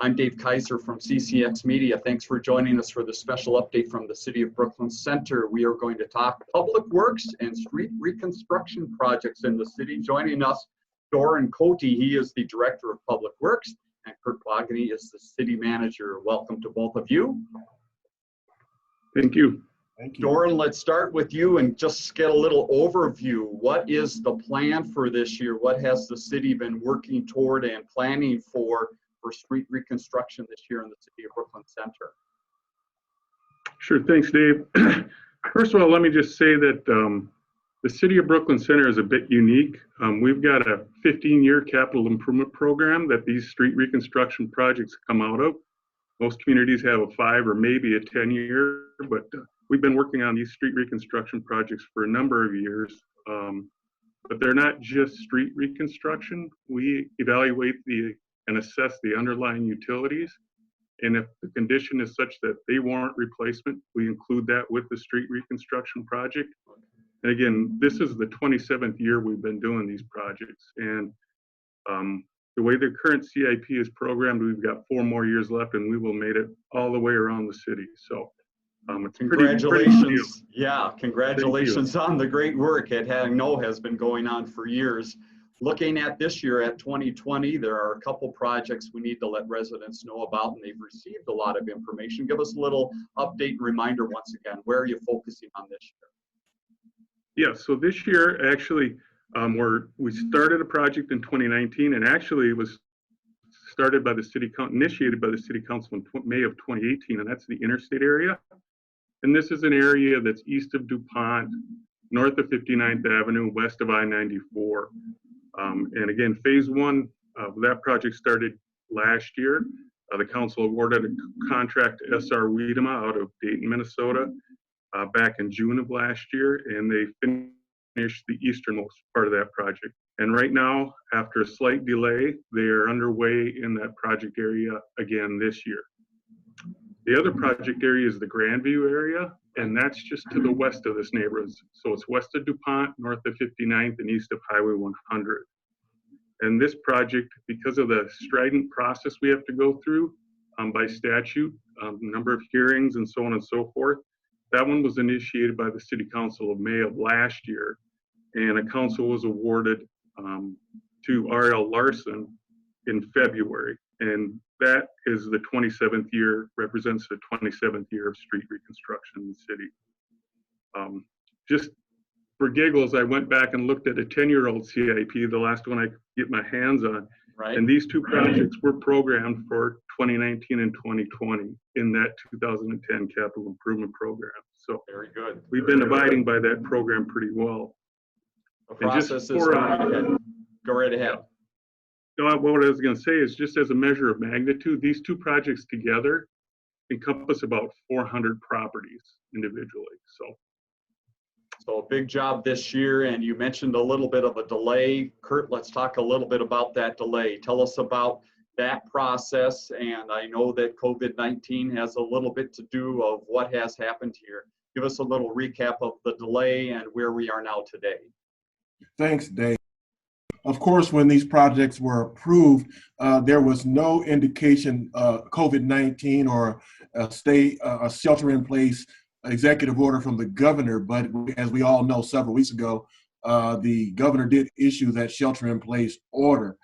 I'm Dave Kaiser from CCX Media. Thanks for joining us for the special update from the City of Brooklyn Center. We are going to talk public works and street reconstruction projects in the city. Joining us, Doran Cote. He is the Director of Public Works, and Curt Boganey is the City Manager. Welcome to both of you. Thank you. Thank you. Doran, let's start with you and just get a little overview. What is the plan for this year? What has the city been working toward and planning for street reconstruction this year in the City of Brooklyn Center? Sure, thanks, Dave. First of all, let me just say that the City of Brooklyn Center is a bit unique. We've got a 15-year capital improvement program that these street reconstruction projects come out of. Most communities have a 5 or maybe a 10-year, but we've been working on these street reconstruction projects for a number of years. But they're not just street reconstruction. We evaluate and assess the underlying utilities. And if the condition is such that they warrant replacement, we include that with the street reconstruction project. And again, this is the 27th year we've been doing these projects. And the way the current CIP is programmed, we've got 4 more years left and we will make it all the way around the city. So it's congratulations. Yeah, congratulations on the great work. I know has been going on for years. Looking at this year, at 2020, there are a couple projects we need to let residents know about, and they've received a lot of information. Give us a little update and reminder once again. Where are you focusing on this year? Yeah, so this year, actually, we started a project in 2019, and actually it was started by the city, initiated by the city council in May of 2018, and that's the interstate area. And this is an area that's east of DuPont, north of 59th Avenue, west of I-94. And again, phase 1 of that project started last year. The council awarded a contract to SR Wiedema out of Dayton, Minnesota, back in June of last year, and they finished the easternmost part of that project. And right now, after a slight delay, they are underway in that project area again this year. The other project area is the Grandview area, and that's just to the west of this neighborhood. So it's west of DuPont, north of 59th, and east of Highway 100. And this project, because of the strident process we have to go through by statute, number of hearings and so on and so forth, that one was initiated by the City Council of May of last year, and a council was awarded to R.L. Larson in February. And that is the 27th year, represents the 27th year of street reconstruction in the city. Just for giggles, I went back and looked at a 10-year-old CIP, the last one I could get my hands on. Right. And these 2 projects were programmed for 2019 and 2020 in that 2010 capital improvement program. So very good. We've been abiding by that program pretty well. The process is going ahead. Go right ahead. What I was going to say is, just as a measure of magnitude, these 2 projects together encompass about 400 properties individually. So a big job this year, and you mentioned a little bit of a delay. Curt, let's talk a little bit about that delay. Tell us about that process, and I know that COVID-19 has a little bit to do of what has happened here. Give us a little recap of the delay and where we are now today. Thanks, Dave. Of course, when these projects were approved, there was no indication COVID-19 or a shelter-in-place executive order from the governor. But as we all know, several weeks ago, the governor did issue that shelter-in-place order.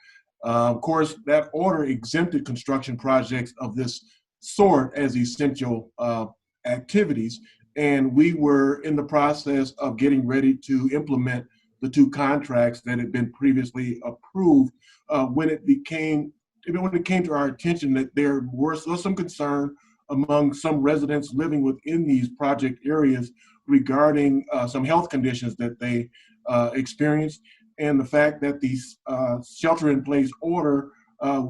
Of course, that order exempted construction projects of this sort as essential activities, and we were in the process of getting ready to implement the 2 contracts that had been previously approved when it came to our attention that there was some concern among some residents living within these project areas regarding some health conditions that they experienced, and the fact that the shelter-in-place order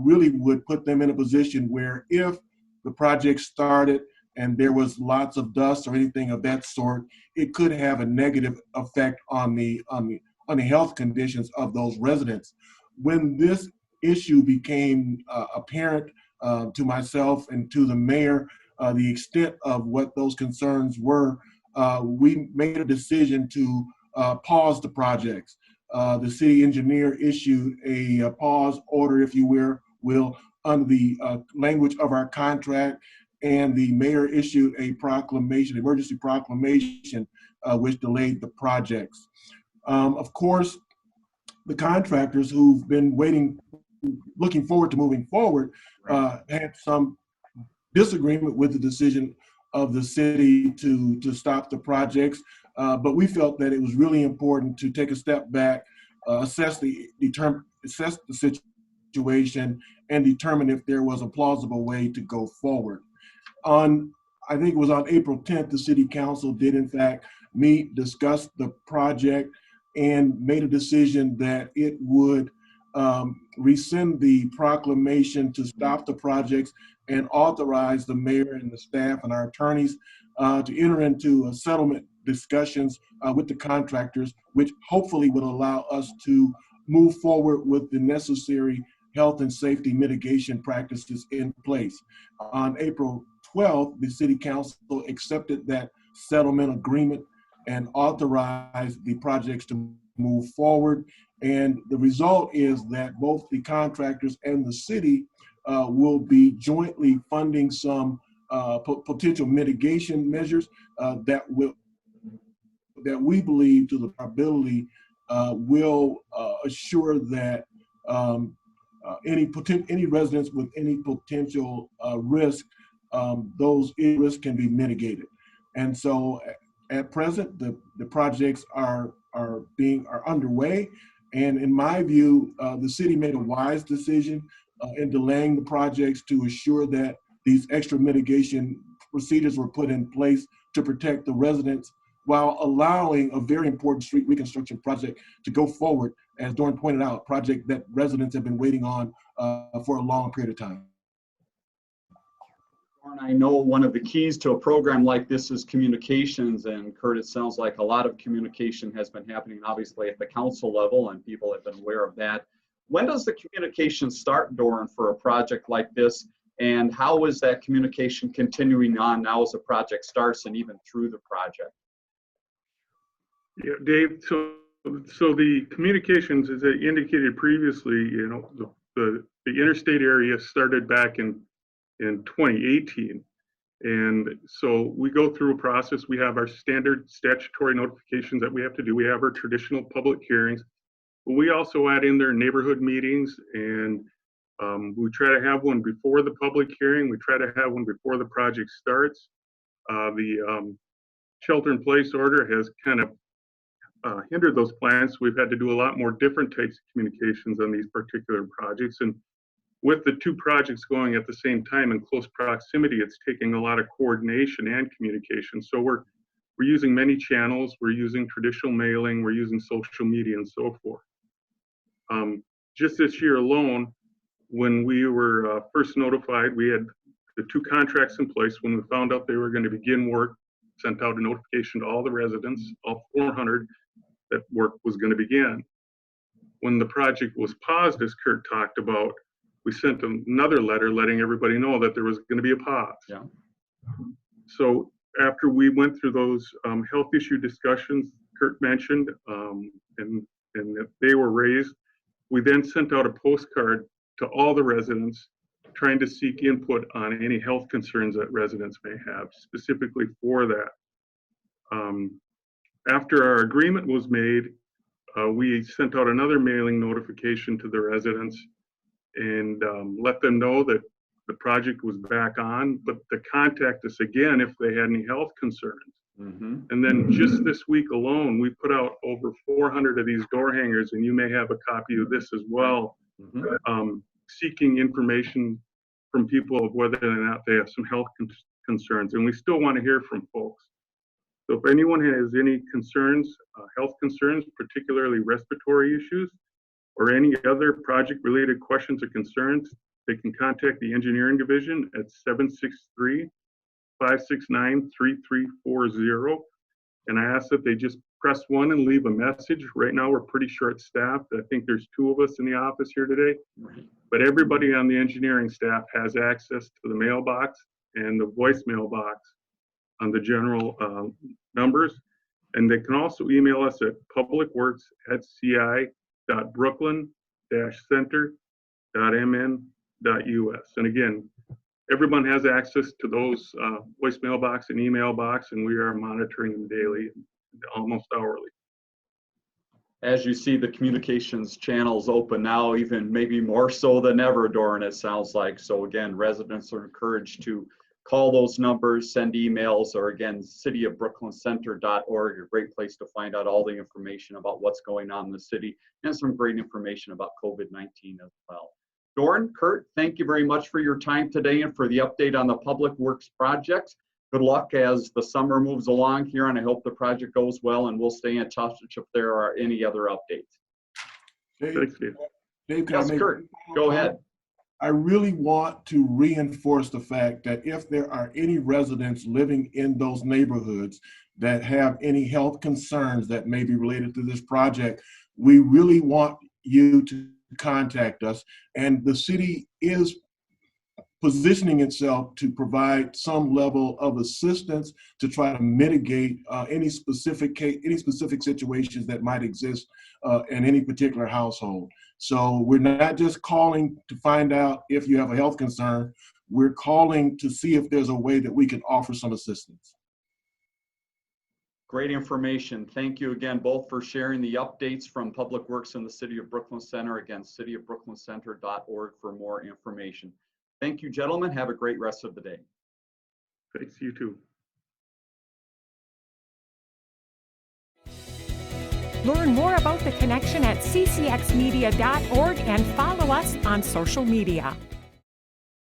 really would put them in a position where if the project started and there was lots of dust or anything of that sort, it could have a negative effect on the health conditions of those residents. When this issue became apparent to myself and to the mayor, the extent of what those concerns were, we made a decision to pause the projects. The city engineer issued a pause order, if you will, under the language of our contract, and the mayor issued a proclamation, emergency proclamation, which delayed the projects. Of course, the contractors who've been looking forward to moving forward, had some disagreement with the decision of the city to stop the projects. But we felt that it was really important to take a step back, assess the situation, and determine if there was a plausible way to go forward. I think it was on April 10th, the city council did in fact meet, discuss the project, and made a decision that it would rescind the proclamation to stop the projects and authorize the mayor and the staff and our attorneys to enter into settlement discussions with the contractors, which hopefully would allow us to move forward with the necessary health and safety mitigation practices in place. On April 12th, the city council accepted that settlement agreement and authorized the projects to move forward. And the result is that both the contractors and the city will be jointly funding some potential mitigation measures that we believe, to the probability, will assure that any residents with any potential risk, those risks can be mitigated. And so at present, the projects are underway. And in my view, the city made a wise decision in delaying the projects to assure that these extra mitigation procedures were put in place to protect the residents, while allowing a very important street reconstruction project to go forward, as Doran pointed out, a project that residents have been waiting on for a long period of time. Doran, I know one of the keys to a program like this is communications, and Curt, it sounds like a lot of communication has been happening, obviously, at the council level, and people have been aware of that. When does the communication start, Doran, for a project like this? And how is that communication continuing on now as the project starts and even through the project? Yeah, Dave, so the communications, as I indicated previously, you know, the interstate area started back in 2018. And so we go through a process. We have our standard statutory notifications that we have to do. We have our traditional public hearings, but we also add in their neighborhood meetings, and we try to have one before the public hearing. We try to have one before the project starts. The shelter-in-place order has kind of hindered those plans. We've had to do a lot more different types of communications on these particular projects. And with the two projects going at the same time in close proximity, it's taking a lot of coordination and communication. So we're using many channels. We're using traditional mailing. We're using social media and so forth. Just this year alone, when we were first notified, we had the two contracts in place. When we found out they were going to begin work, sent out a notification to all the residents, all 400, that work was going to begin. When the project was paused, as Curt talked about, we sent another letter letting everybody know that there was going to be a pause. Yeah. So after we went through those health issue discussions Curt mentioned, and that they were raised, we then sent out a postcard to all the residents trying to seek input on any health concerns that residents may have specifically for that. After our agreement was made, we sent out another mailing notification to the residents and let them know that the project was back on, but to contact us again if they had any health concerns. Mm-hmm. And then just this week alone, we put out over 400 of these door hangers, and you may have a copy of this as well, mm-hmm. Seeking information from people of whether or not they have some health concerns. And we still want to hear from folks. So if anyone has any concerns, health concerns, particularly respiratory issues, or any other project-related questions or concerns, they can contact the engineering division at 763-569-3340. And I ask that they just press 1 and leave a message. Right now, we're pretty short-staffed. I think there's 2 of us in the office here today. Right. But everybody on the engineering staff has access to the mailbox and the voicemail box on the general numbers. And they can also email us at publicworks@ci.brooklyn-center.mn And again, everyone has access to those voicemail box and email box, and we are monitoring them daily, almost hourly. As you see, the communications channels open now, even maybe more so than ever, Doran, it sounds like. So again, residents are encouraged to call those numbers, send emails, or again, cityofbrooklynCenter.org, a great place to find out all the information about what's going on in the city and some great information about COVID-19 as well. Doran, Curt, thank you very much for your time today and for the update on the Public Works project. Good luck as the summer moves along here, and I hope the project goes well, and we'll stay in touch if there are any other updates. Thanks, Dave. Dave, Yes, Curt, go ahead. I really want to reinforce the fact that if there are any residents living in those neighborhoods that have any health concerns that may be related to this project, we really want you to contact us. And the city is positioning itself to provide some level of assistance to try to mitigate any specific situations that might exist in any particular household. So we're not just calling to find out if you have a health concern, we're calling to see if there's a way that we can offer some assistance. Great information. Thank you again both for sharing the updates from Public Works in the City of Brooklyn Center. Again, cityofbrooklynCenter.org for more information. Thank you, gentlemen. Have a great rest of the day. Thanks, you too. Learn more about The Connection at ccxmedia.org and follow us on social media.